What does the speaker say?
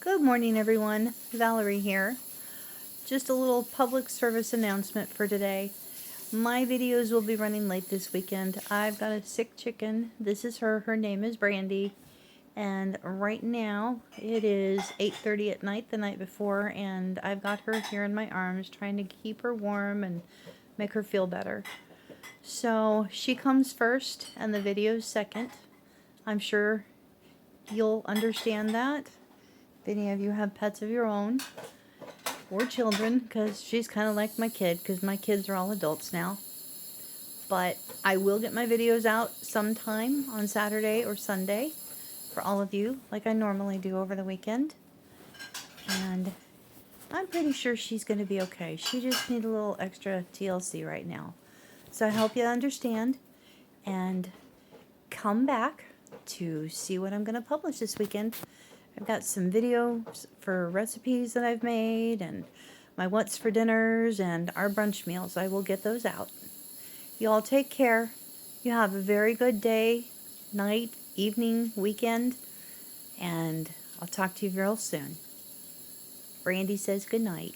Good morning, everyone. Valerie here. Just a little public service announcement for today. My videos will be running late this weekend. I've got a sick chicken. This is her. Her name is Brandy. And right now, it is 8:30 at night the night before, and I've got her here in my arms trying to keep her warm and make her feel better. So she comes first, and the video's second. I'm sure you'll understand that. If any of you have pets of your own or children, because she's kind of like my kid, because my kids are all adults now. But I will get my videos out sometime on Saturday or Sunday for all of you, like I normally do over the weekend. And I'm pretty sure she's going to be okay. She just needs a little extra TLC right now. So I hope you understand and come back to see what I'm going to publish this weekend. I've got some videos for recipes that I've made and my what's for dinners and our brunch meals. I will get those out. You all take care. You have a very good day, night, evening, weekend, and I'll talk to you real soon. Brandy says good night.